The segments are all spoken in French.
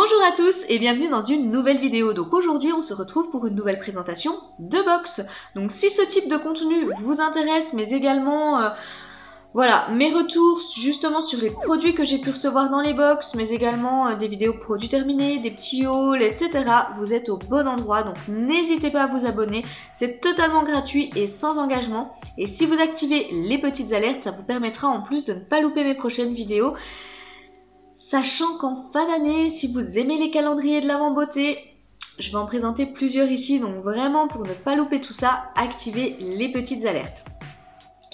Bonjour à tous et bienvenue dans une nouvelle vidéo. Donc aujourd'hui on se retrouve pour une nouvelle présentation de box. Donc si ce type de contenu vous intéresse, mais également voilà, mes retours justement sur les produits que j'ai pu recevoir dans les box, mais également des vidéos produits terminés, des petits hauls, etc. Vous êtes au bon endroit, donc n'hésitez pas à vous abonner. C'est totalement gratuit et sans engagement. Et si vous activez les petites alertes, ça vous permettra en plus de ne pas louper mes prochaines vidéos. Sachant qu'en fin d'année, si vous aimez les calendriers de l'Avent beauté, je vais en présenter plusieurs ici, donc vraiment pour ne pas louper tout ça, activez les petites alertes.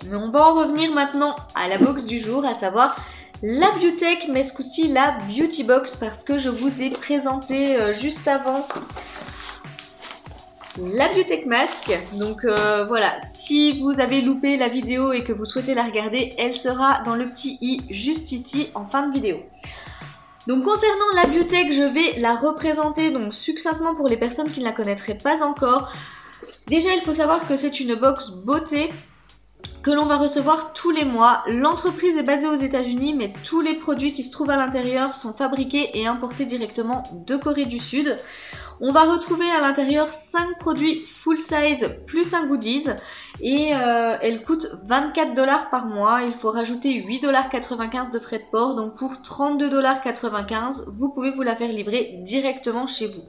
Mais on va en revenir maintenant à la box du jour, à savoir la Biotech, mais ce coup-ci la Beauty Box, parce que je vous ai présenté juste avant la Biotech Mask. Donc voilà, si vous avez loupé la vidéo et que vous souhaitez la regarder, elle sera dans le petit i juste ici en fin de vidéo. Donc concernant la Biotech, je vais la représenter donc succinctement pour les personnes qui ne la connaîtraient pas encore. Déjà, il faut savoir que c'est une box beauté que l'on va recevoir tous les mois. L'entreprise est basée aux États-Unis, mais tous les produits qui se trouvent à l'intérieur sont fabriqués et importés directement de Corée du Sud. On va retrouver à l'intérieur 5 produits full size plus un goodies et elle coûte 24 $ par mois. Il faut rajouter 8,95 $ de frais de port, donc pour 32,95 $, vous pouvez vous la faire livrer directement chez vous.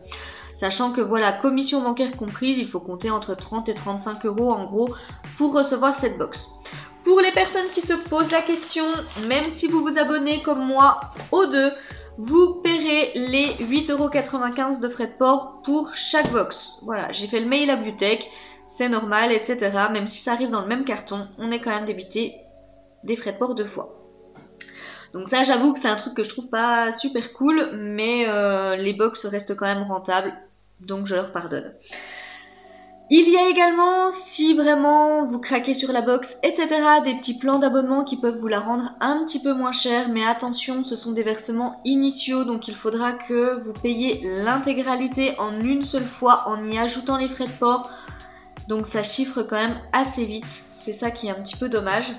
Sachant que voilà, commission bancaire comprise, il faut compter entre 30 et 35 € en gros pour recevoir cette box. Pour les personnes qui se posent la question, même si vous vous abonnez comme moi aux deux, vous paierez les 8,95 € de frais de port pour chaque box. Voilà, j'ai fait le mail à Biotech, c'est normal, etc. Même si ça arrive dans le même carton, on est quand même débité des frais de port 2 fois. Donc ça, j'avoue que c'est un truc que je trouve pas super cool, mais les box restent quand même rentables, donc je leur pardonne. Il y a également, si vraiment vous craquez sur la box, etc., des petits plans d'abonnement qui peuvent vous la rendre un petit peu moins chère, mais attention, ce sont des versements initiaux, donc il faudra que vous payiez l'intégralité en une seule fois en y ajoutant les frais de port, donc ça chiffre quand même assez vite, c'est ça qui est un petit peu dommage.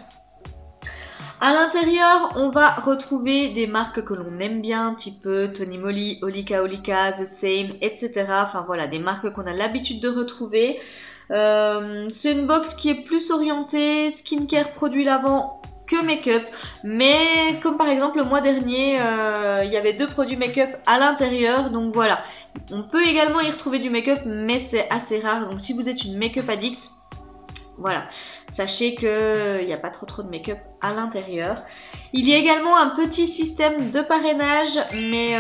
À l'intérieur, on va retrouver des marques que l'on aime bien, type Tony Moly, Olika Olika, The Same, etc. Enfin voilà, des marques qu'on a l'habitude de retrouver. C'est une box qui est plus orientée skincare, produits lavants que make-up. Mais comme par exemple le mois dernier, il y avait 2 produits make-up à l'intérieur. Donc voilà, on peut également y retrouver du make-up, mais c'est assez rare. Donc si vous êtes une make-up addict, voilà, sachez qu'il n'y a pas trop de make-up à l'intérieur. Il y a également un petit système de parrainage, mais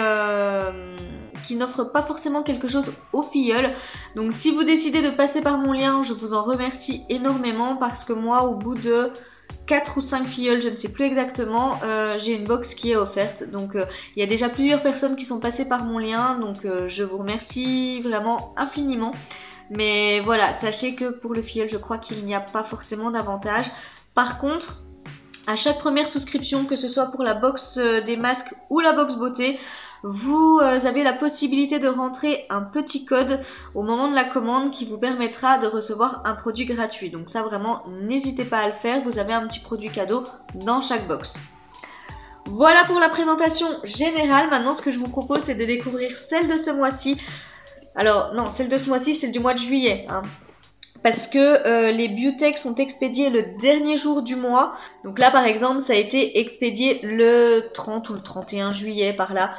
qui n'offre pas forcément quelque chose aux filleuls. Donc si vous décidez de passer par mon lien, je vous en remercie énormément parce que moi, au bout de 4 ou 5 filleuls, je ne sais plus exactement, j'ai une box qui est offerte. Donc il y a déjà plusieurs personnes qui sont passées par mon lien, donc je vous remercie vraiment infiniment. Mais voilà, sachez que pour le filleul, je crois qu'il n'y a pas forcément d'avantage. Par contre, à chaque première souscription, que ce soit pour la box des masques ou la box beauté, vous avez la possibilité de rentrer un petit code au moment de la commande qui vous permettra de recevoir un produit gratuit. Donc ça vraiment, n'hésitez pas à le faire, vous avez un petit produit cadeau dans chaque box. Voilà pour la présentation générale. Maintenant, ce que je vous propose, c'est de découvrir celle de ce mois-ci. Alors non, celle de ce mois-ci, c'est du mois de juillet, hein, parce que les Biotech sont expédiés le dernier jour du mois. Donc là, par exemple, ça a été expédié le 30 ou le 31 juillet, par là.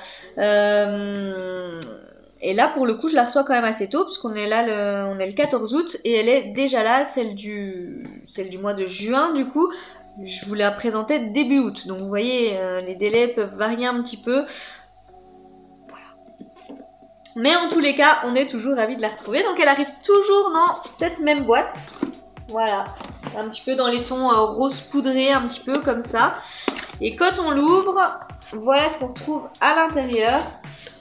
Et là, pour le coup, je la reçois quand même assez tôt, puisqu'on est là, on est le 14 août, et elle est déjà là, celle du mois de juin, du coup. Je vous la présentais début août, donc vous voyez, les délais peuvent varier un petit peu. Mais en tous les cas, on est toujours ravis de la retrouver. Donc elle arrive toujours dans cette même boîte. Voilà, un petit peu dans les tons rose poudré, un petit peu comme ça. Et quand on l'ouvre, voilà ce qu'on retrouve à l'intérieur.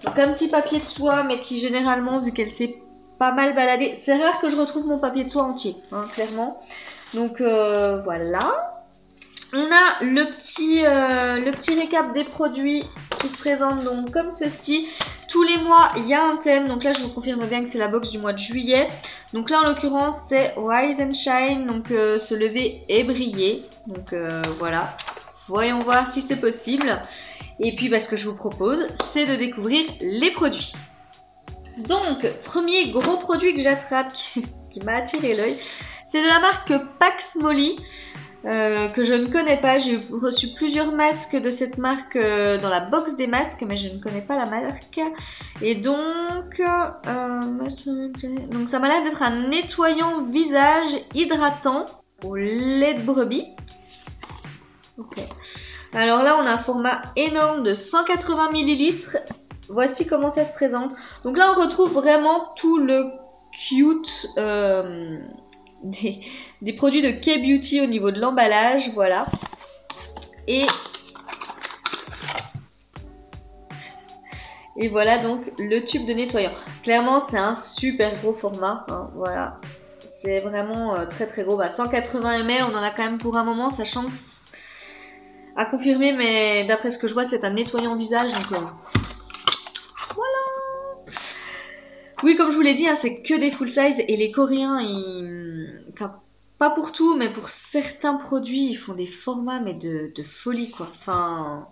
Donc un petit papier de soie, mais qui généralement, vu qu'elle s'est pas mal baladée, c'est rare que je retrouve mon papier de soie entier, hein, clairement. Donc voilà. On a le petit récap des produits qui se présentent donc comme ceci. Tous les mois, il y a un thème. Donc là, je vous confirme bien que c'est la box du mois de juillet. Donc là, en l'occurrence, c'est Rise and Shine. Donc se lever et briller. Donc voilà. Voyons voir si c'est possible. Et puis ce que je vous propose, c'est de découvrir les produits. Donc, premier gros produit que j'attrape, qui m'a attiré l'œil, c'est de la marque Pax Molly, que je ne connais pas. J'ai reçu plusieurs masques de cette marque dans la box des masques, mais je ne connais pas la marque. Et donc ça m'a l'air d'être un nettoyant visage hydratant au lait de brebis. Ok. Alors là, on a un format énorme de 180 ml. Voici comment ça se présente. Donc là, on retrouve vraiment tout le cute des produits de K-Beauty au niveau de l'emballage. Voilà. Et voilà donc le tube de nettoyant. Clairement, c'est un super gros format. Hein, voilà. C'est vraiment très très gros. 180 ml, on en a quand même pour un moment, sachant que à confirmer, mais d'après ce que je vois, c'est un nettoyant visage. Donc voilà. Oui, comme je vous l'ai dit, hein, c'est que des full size et les Coréens, enfin, pas pour tout, mais pour certains produits, ils font des formats mais de folie quoi. Enfin,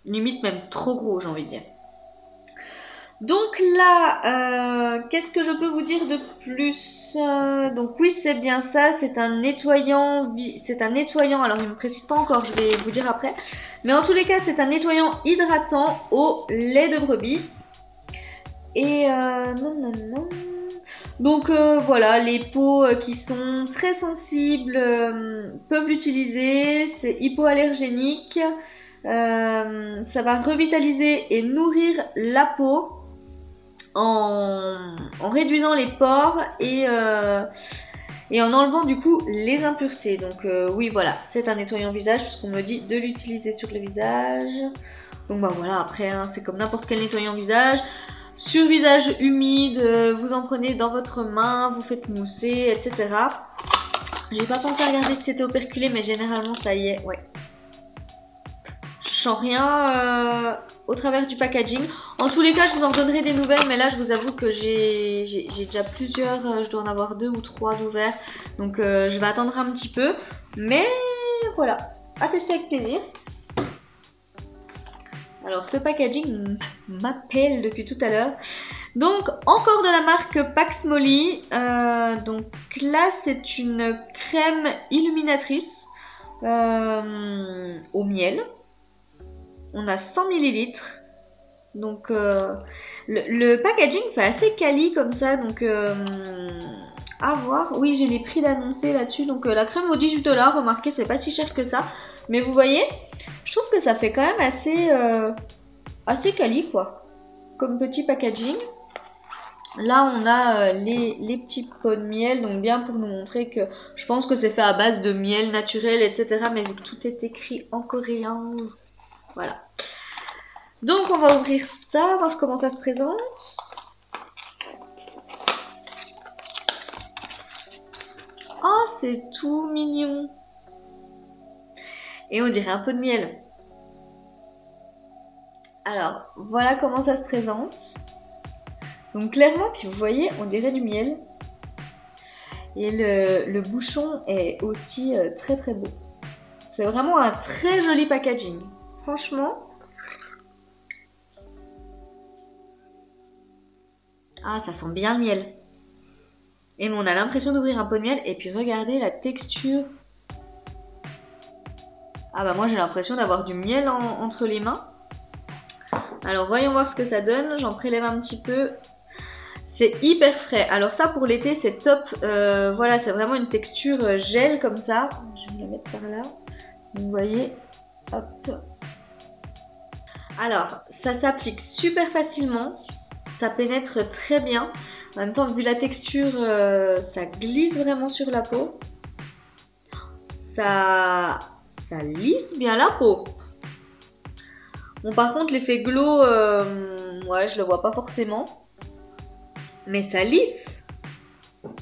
limite même trop gros, j'ai envie de dire. Donc là, qu'est-ce que je peux vous dire de plus? Donc oui, c'est bien ça, c'est un nettoyant, alors il ne me précise pas encore, je vais vous dire après. Mais en tous les cas, c'est un nettoyant hydratant au lait de brebis. Et donc voilà, les peaux qui sont très sensibles peuvent l'utiliser, c'est hypoallergénique, ça va revitaliser et nourrir la peau en réduisant les pores et en enlevant du coup les impuretés. Donc oui voilà, c'est un nettoyant visage puisqu'on me dit de l'utiliser sur le visage. Donc voilà, après hein, c'est comme n'importe quel nettoyant visage. Sur visage humide, vous en prenez dans votre main, vous faites mousser, etc. J'ai pas pensé à regarder si c'était operculé, mais généralement ça y est, ouais. Je sens rien au travers du packaging. En tous les cas, je vous en donnerai des nouvelles, mais là je vous avoue que j'ai déjà plusieurs, je dois en avoir 2 ou 3 d'ouverts. Donc je vais attendre un petit peu, mais voilà, à tester avec plaisir. Alors ce packaging m'appelle depuis tout à l'heure. Donc encore de la marque Pax Molly. Donc là c'est une crème illuminatrice au miel. On a 100 ml. Donc le packaging fait assez quali comme ça. Donc à voir. Oui, j'ai les prix d'annoncer là-dessus. Donc la crème vaut 18 $. Remarquez, c'est pas si cher que ça. Mais vous voyez, je trouve que ça fait quand même assez quali quoi, comme petit packaging. Là on a les petits pots de miel, donc bien pour nous montrer que je pense que c'est fait à base de miel naturel, etc. Mais vu que tout est écrit en coréen, voilà. Donc on va ouvrir ça, voir comment ça se présente. Oh, c'est tout mignon. Et on dirait un peu de miel. Alors, voilà comment ça se présente. Donc clairement, puis vous voyez, on dirait du miel. Et le bouchon est aussi très très beau. C'est vraiment un très joli packaging. Franchement. Ah, ça sent bien le miel. Et on a l'impression d'ouvrir un pot de miel. Et puis regardez la texture. Ah bah moi j'ai l'impression d'avoir du miel entre les mains. Alors voyons voir ce que ça donne. J'en prélève un petit peu. C'est hyper frais. Alors ça pour l'été c'est top. Voilà, c'est vraiment une texture gel comme ça. Je vais me la mettre par là. Vous voyez. Hop. Alors ça s'applique super facilement. Ça pénètre très bien. En même temps, vu la texture, ça glisse vraiment sur la peau. Ça lisse bien la peau. Bon, par contre, l'effet glow, ouais, je le vois pas forcément. Mais ça lisse.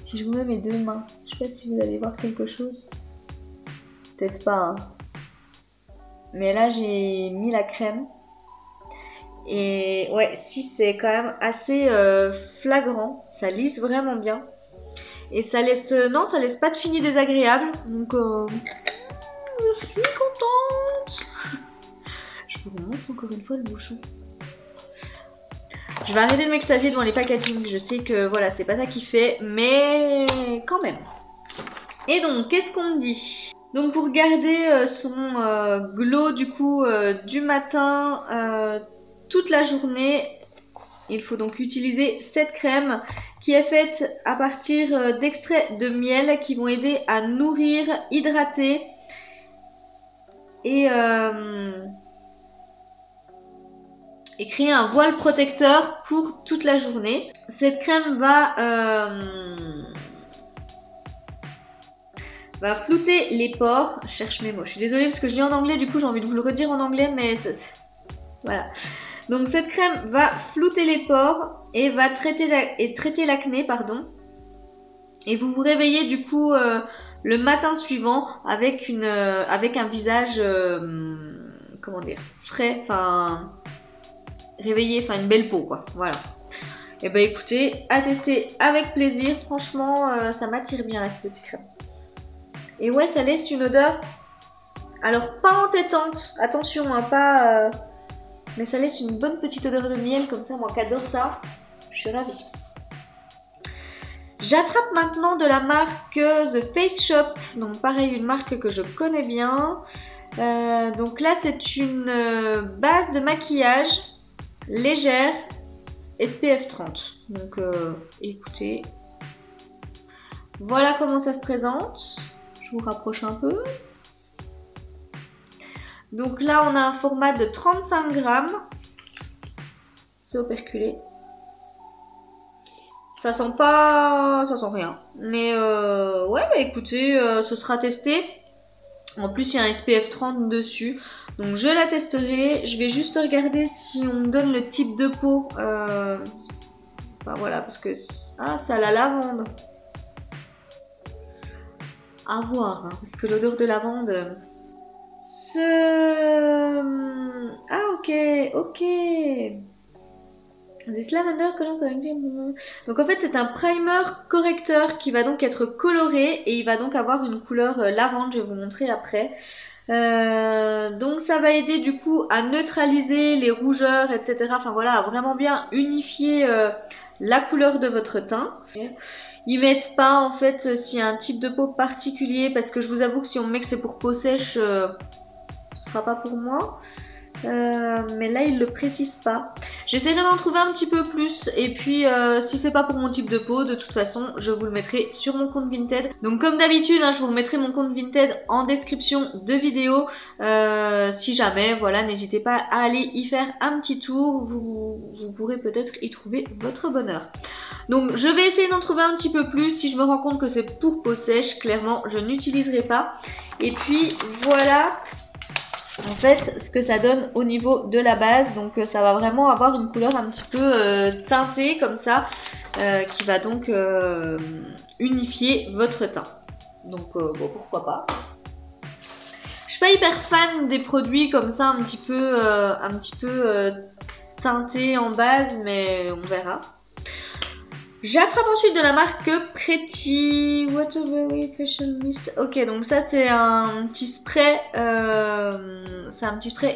Si je vous mets mes deux mains, je sais pas si vous allez voir quelque chose. Peut-être pas, hein. Mais là, j'ai mis la crème. Et ouais, si c'est quand même assez flagrant, ça lisse vraiment bien. Et ça laisse, non, ça laisse pas de fini désagréable. Donc, je suis contente. Je vous vous remontre encore une fois le bouchon. Je vais arrêter de m'extasier devant les packaging. Je sais que voilà, c'est pas ça qui fait, mais quand même. Et donc, qu'est-ce qu'on me dit? Donc pour garder son glow du coup du matin toute la journée, il faut donc utiliser cette crème qui est faite à partir d'extraits de miel qui vont aider à nourrir, hydrater et créer un voile protecteur pour toute la journée. Cette crème va flouter les pores. Je cherche mes mots. Je suis désolée parce que je lis en anglais, du coup j'ai envie de vous le redire en anglais, mais voilà. Donc cette crème va flouter les pores et va traiter l'acné, pardon. Et vous vous réveillez du coup le matin suivant avec un visage comment dire, frais, enfin réveillé, enfin une belle peau quoi. Voilà. Et bah écoutez, à tester avec plaisir. Franchement, ça m'attire bien cette petite crème. Et ouais, ça laisse une odeur, alors pas entêtante, attention, hein, pas... mais ça laisse une bonne petite odeur de miel, comme ça, moi qui adore ça, je suis ravie. J'attrape maintenant de la marque The Face Shop, donc pareil, une marque que je connais bien. Donc là, c'est une base de maquillage légère, SPF 30. Donc écoutez, voilà comment ça se présente. Je vous rapproche un peu. Donc là, on a un format de 35 grammes. C'est operculé. Ça sent pas... ça sent rien. Mais ouais, bah écoutez, ce sera testé. En plus, il y a un SPF 30 dessus. Donc je la testerai. Je vais juste regarder si on me donne le type de peau. Enfin voilà, parce que... ah, ça a la lavande. À voir, hein, parce que l'odeur de lavande... ah, ok. This lavender color correcting. Donc en fait, c'est un primer correcteur qui va donc être coloré et il va donc avoir une couleur lavande. Je vais vous montrer après. Donc ça va aider du coup à neutraliser les rougeurs, etc. Enfin voilà, à vraiment bien unifier la couleur de votre teint. Ils mettent pas en fait s'il y a un type de peau particulier, parce que je vous avoue que si on met que c'est pour peau sèche, ce sera pas pour moi. Mais là ils le précisent pas. J'essaierai d'en trouver un petit peu plus, et puis si c'est pas pour mon type de peau, de toute façon je vous le mettrai sur mon compte Vinted. Donc comme d'habitude, hein, je vous remettrai mon compte Vinted en description de vidéo. Si jamais, voilà, n'hésitez pas à aller y faire un petit tour, vous pourrez peut-être y trouver votre bonheur. Donc je vais essayer d'en trouver un petit peu plus. Si je me rends compte que c'est pour peau sèche, clairement je n'utiliserai pas. Et puis voilà en fait ce que ça donne au niveau de la base. Donc ça va vraiment avoir une couleur un petit peu teintée comme ça, qui va donc unifier votre teint. Donc bon, pourquoi pas. Je suis pas hyper fan des produits comme ça un petit peu teintés en base, mais on verra. J'attrape ensuite de la marque Pretty Waterbury Facial Mist. Ok, donc ça c'est un petit spray,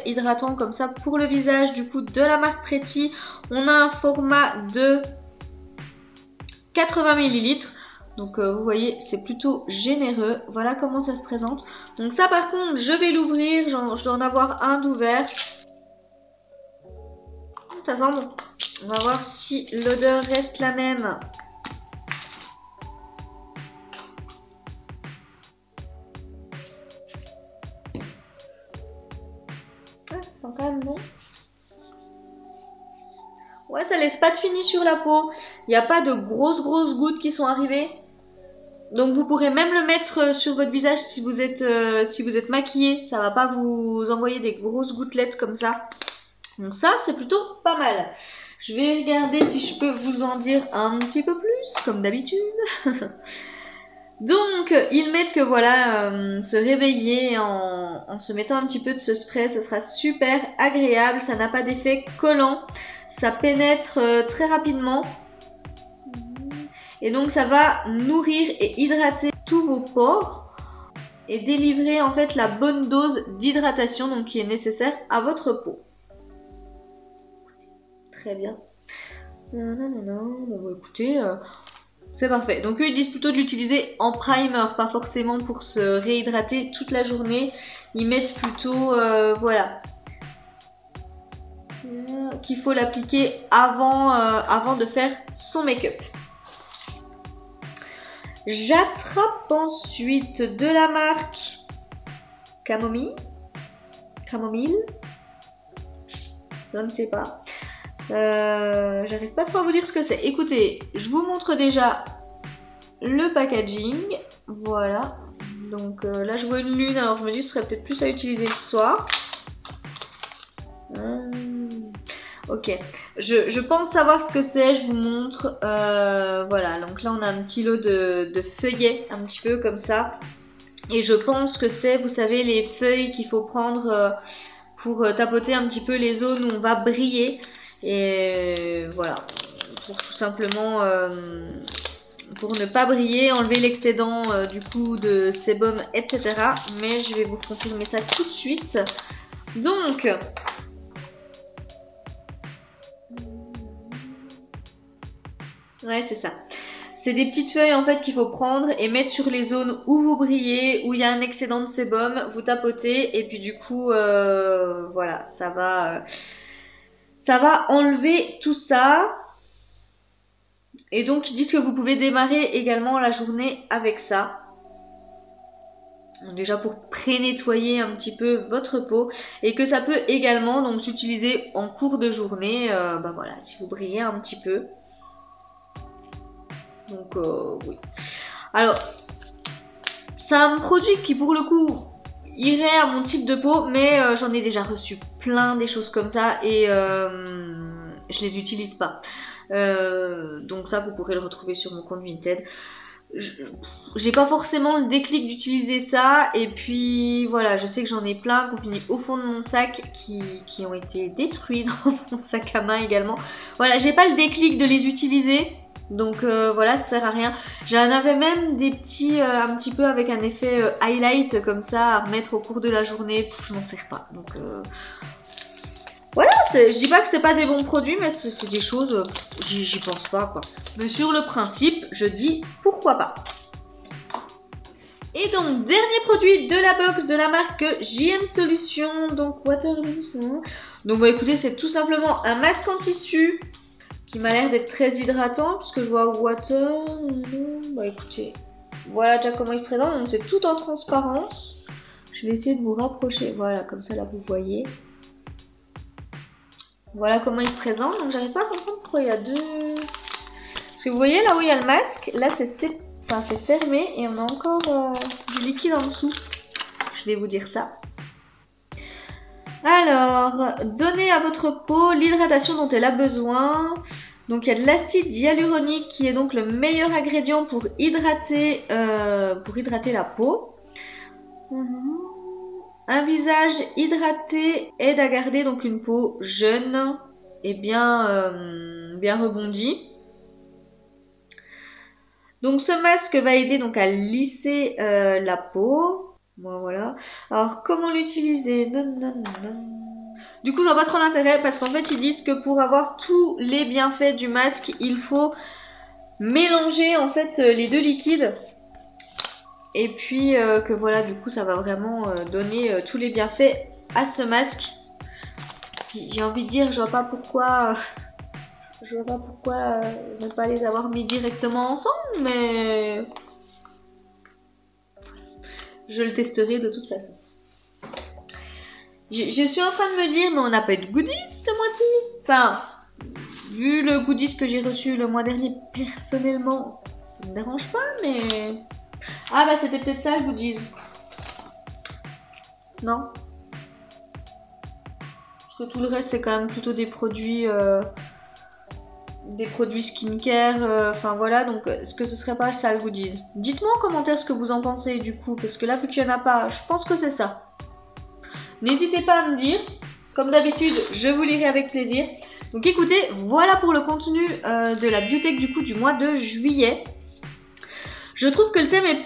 hydratant comme ça pour le visage, du coup de la marque Pretty. On a un format de 80 ml. Donc vous voyez, c'est plutôt généreux. Voilà comment ça se présente. Donc ça par contre, je vais l'ouvrir. Je dois en avoir un d'ouvert. Ça sent bon. On va voir si l'odeur reste la même. Ah, ça sent quand même bon. Ouais, ça laisse pas de fini sur la peau. Il n'y a pas de grosses gouttes qui sont arrivées. Donc vous pourrez même le mettre sur votre visage si vous êtes maquillé. Ça va pas vous envoyer des grosses gouttelettes comme ça. Donc ça, c'est plutôt pas mal. Je vais regarder si je peux vous en dire un petit peu plus, comme d'habitude. Donc, ils mettent que voilà, se réveiller en se mettant un petit peu de ce spray, ce sera super agréable. Ça n'a pas d'effet collant. Ça pénètre très rapidement. Et donc, ça va nourrir et hydrater tous vos pores et délivrer en fait la bonne dose d'hydratation donc qui est nécessaire à votre peau. très bien. Non, bon, écoutez, c'est parfait. Donc eux, ils disent plutôt de l'utiliser en primer, pas forcément pour se réhydrater toute la journée. Ils mettent plutôt, voilà, qu'il faut l'appliquer avant de faire son make-up. J'attrape ensuite de la marque Camomille. Je ne sais pas. J'arrive pas trop à vous dire ce que c'est. Écoutez, je vous montre déjà le packaging. Voilà. Donc là, je vois une lune. Alors je me dis que ce serait peut-être plus à utiliser le soir. Ok. Je pense savoir ce que c'est. Je vous montre. Voilà. Donc là, on a un petit lot de feuillets, un petit peu comme ça. Et je pense que c'est, vous savez, les feuilles qu'il faut prendre pour tapoter un petit peu les zones où on va briller. Et voilà, pour tout simplement, pour ne pas briller, enlever l'excédent du coup de sébum, etc. Mais je vais vous confirmer ça tout de suite. Donc, ouais, c'est ça. C'est des petites feuilles en fait qu'il faut prendre et mettre sur les zones où vous brillez, où il y a un excédent de sébum, vous tapotez et puis du coup, voilà, ça va enlever tout ça. Et donc ils disent que vous pouvez démarrer également la journée avec ça. Déjà pour pré-nettoyer un petit peu votre peau et que ça peut également donc s'utiliser en cours de journée, bah voilà, si vous brillez un petit peu. Donc oui. Alors, c'est un produit qui pour le coup irait à mon type de peau, mais j'en ai déjà reçu plein des choses comme ça et je les utilise pas. Donc ça, vous pourrez le retrouver sur mon compte Vinted. J'ai pas forcément le déclic d'utiliser ça et puis voilà, je sais que j'en ai plein qui ont fini au fond de mon sac qui ont été détruits dans mon sac à main également. Voilà, j'ai pas le déclic de les utiliser. Donc voilà, ça sert à rien. J'en avais même des petits, un petit peu avec un effet highlight comme ça à remettre au cours de la journée. Je m'en sers pas. Donc voilà, je dis pas que c'est pas des bons produits, mais c'est des choses, j'y pense pas quoi. Mais sur le principe, je dis pourquoi pas. Et donc, dernier produit de la box de la marque JM Solutions, donc Water. Donc bah écoutez, c'est tout simplement un masque en tissu qui m'a l'air d'être très hydratant, puisque je vois Water. Bah écoutez, voilà déjà comment il se présente, donc c'est tout en transparence. Je vais essayer de vous rapprocher, voilà, comme ça là vous voyez. Voilà comment il se présente, donc j'arrive pas à comprendre pourquoi il y a deux... Parce que vous voyez là où il y a le masque, là c'est fermé et on a encore du liquide en dessous. Je vais vous dire ça. Alors, donnez à votre peau l'hydratation dont elle a besoin. Donc il y a de l'acide hyaluronique qui est donc le meilleur ingrédient pour hydrater la peau. Un visage hydraté aide à garder donc une peau jeune et bien rebondie. Donc ce masque va aider donc à lisser la peau. Bon, voilà. Alors comment l'utiliser? Du coup je vois pas trop l'intérêt parce qu'en fait ils disent que pour avoir tous les bienfaits du masque, il faut mélanger en fait les deux liquides. Et puis que voilà, du coup ça va vraiment donner tous les bienfaits à ce masque. J'ai envie de dire, je vois pas pourquoi ne pas les avoir mis directement ensemble, mais je le testerai de toute façon. Je suis en train de me dire, mais on n'a pas eu de goodies ce mois-ci. Enfin, vu le goodies que j'ai reçu le mois dernier, personnellement, ça me dérange pas, mais... Ah bah c'était peut-être ça le goodies. Non? Parce que tout le reste c'est quand même plutôt des produits skincare, enfin voilà, donc est-ce que ce serait pas ça le goodies? Dites-moi en commentaire ce que vous en pensez du coup, parce que là vu qu'il n'y en a pas, je pense que c'est ça. N'hésitez pas à me dire, comme d'habitude je vous lirai avec plaisir. Donc écoutez, voilà pour le contenu de la Biotech du coup du mois de juillet. Je trouve que le thème est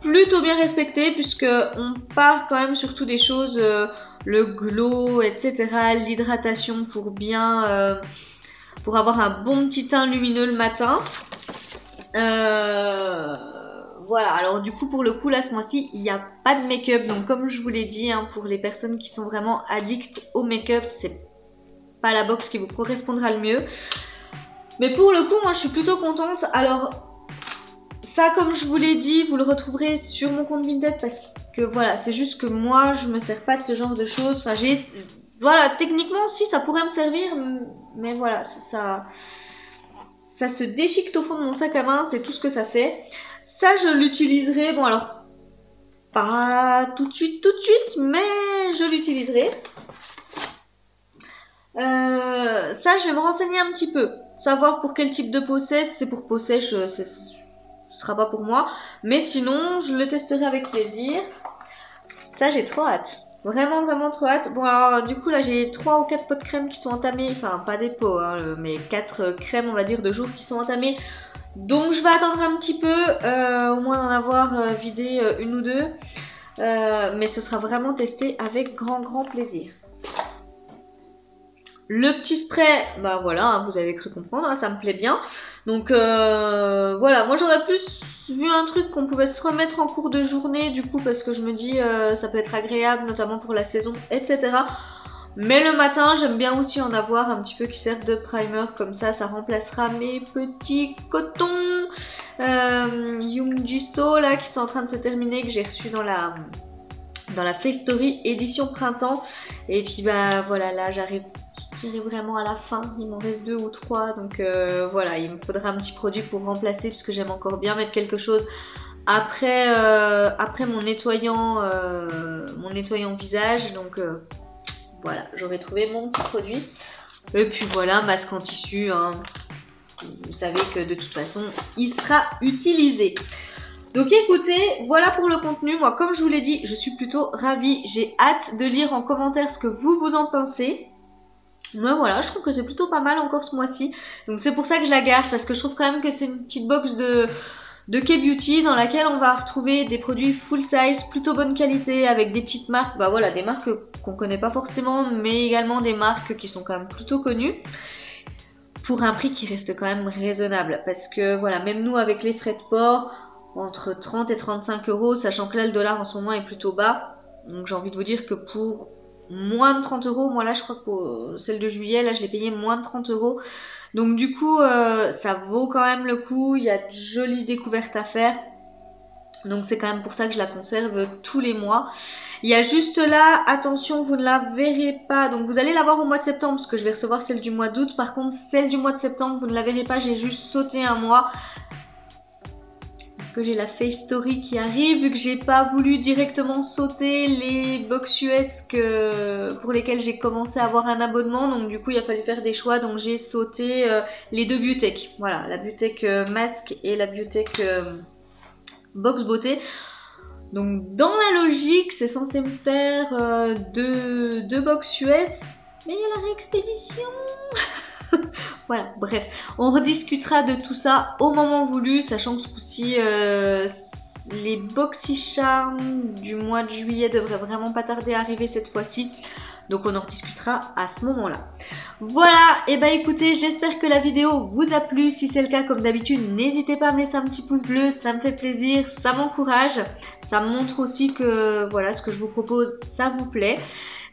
plutôt bien respecté puisque on part quand même surtout des choses, le glow, etc., l'hydratation pour bien pour avoir un bon petit teint lumineux le matin. Voilà, alors du coup pour le coup là ce mois-ci il n'y a pas de make-up, donc comme je vous l'ai dit hein, pour les personnes qui sont vraiment addictes au make-up, c'est pas la box qui vous correspondra le mieux. Mais pour le coup moi je suis plutôt contente. Alors ça comme je vous l'ai dit, vous le retrouverez sur mon compte Vinted parce que voilà, c'est juste que moi je me sers pas de ce genre de choses. Enfin voilà, techniquement si ça pourrait me servir, mais voilà, ça se déchiquette au fond de mon sac à main, c'est tout ce que ça fait. Ça, je l'utiliserai, bon alors, pas tout de suite, mais je l'utiliserai. Ça, je vais me renseigner un petit peu, savoir pour quel type de peau c'est. Si c'est pour peau sèche, ce sera pas pour moi. Mais sinon, je le testerai avec plaisir. Ça, j'ai trop hâte. Vraiment, vraiment trop hâte. Bon, alors, du coup, là, j'ai 3 ou 4 pots de crème qui sont entamés. Enfin, pas des pots, hein, mais 4 crèmes, on va dire, de jour qui sont entamées. Donc, je vais attendre un petit peu, au moins d'en avoir vidé une ou deux. Mais ce sera vraiment testé avec grand, grand plaisir. Le petit spray, bah voilà, hein, vous avez cru comprendre, hein, ça me plaît bien. Donc voilà, moi j'aurais plus vu un truc qu'on pouvait se remettre en cours de journée du coup parce que je me dis ça peut être agréable notamment pour la saison, etc. Mais le matin, j'aime bien aussi en avoir un petit peu qui servent de primer comme ça remplacera mes petits cotons Young Jisoo là qui sont en train de se terminer, que j'ai reçu dans la Face Story édition printemps. Et puis bah voilà, là j'arrive vraiment à la fin, il m'en reste 2 ou 3, donc voilà, il me faudra un petit produit pour remplacer parce que j'aime encore bien mettre quelque chose après, après mon nettoyant visage, donc voilà, j'aurais trouvé mon petit produit. Et puis voilà, masque en tissu, hein. Vous savez que de toute façon, il sera utilisé. Donc écoutez, voilà pour le contenu. Moi, comme je vous l'ai dit, je suis plutôt ravie. J'ai hâte de lire en commentaire ce que vous en pensez. Mais voilà, je trouve que c'est plutôt pas mal encore ce mois-ci. Donc c'est pour ça que je la garde, parce que je trouve quand même que c'est une petite box de K-Beauty dans laquelle on va retrouver des produits full size, plutôt bonne qualité, avec des petites marques, bah voilà, des marques qu'on connaît pas forcément, mais également des marques qui sont quand même plutôt connues, pour un prix qui reste quand même raisonnable. Parce que voilà, même nous avec les frais de port, entre 30 et 35 €, sachant que là le dollar en ce moment est plutôt bas, donc j'ai envie de vous dire que pour moins de 30 €, moi là je crois que pour celle de juillet, là je l'ai payé moins de 30 €. Donc du coup ça vaut quand même le coup, il y a de jolies découvertes à faire. Donc c'est quand même pour ça que je la conserve tous les mois. Il y a juste là, attention, vous ne la verrez pas. Donc vous allez la voir au mois de septembre parce que je vais recevoir celle du mois d'août. Par contre celle du mois de septembre, vous ne la verrez pas, j'ai juste sauté un mois. Parce que j'ai la Face Story qui arrive, vu que j'ai pas voulu directement sauter les box US pour lesquelles j'ai commencé à avoir un abonnement. Donc du coup il a fallu faire des choix, donc j'ai sauté les 2 Beautech. Voilà, la Beautech masque et la Beautech box beauté. Donc dans la logique c'est censé me faire deux box US, mais il y a la réexpédition. Voilà, bref, on rediscutera de tout ça au moment voulu, sachant que ce coup-ci, les Boxy Charm du mois de juillet devraient vraiment pas tarder à arriver cette fois-ci. Donc on en rediscutera à ce moment-là. Voilà, et bah écoutez, j'espère que la vidéo vous a plu. Si c'est le cas, comme d'habitude, n'hésitez pas à me laisser un petit pouce bleu, ça me fait plaisir, ça m'encourage. Ça me montre aussi que voilà, ce que je vous propose, ça vous plaît.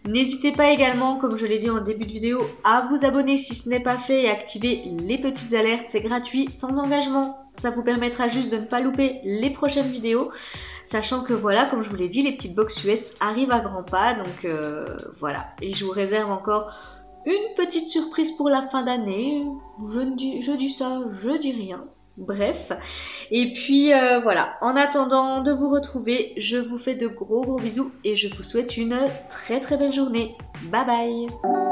N'hésitez pas également, comme je l'ai dit en début de vidéo, à vous abonner si ce n'est pas fait et activer les petites alertes. C'est gratuit, sans engagement. Ça vous permettra juste de ne pas louper les prochaines vidéos. Sachant que voilà, comme je vous l'ai dit, les petites box US arrivent à grands pas. Donc voilà, et je vous réserve encore une petite surprise pour la fin d'année. Je dis ça, je dis rien. Bref, et puis voilà, en attendant de vous retrouver, je vous fais de gros bisous et je vous souhaite une très très belle journée. Bye bye.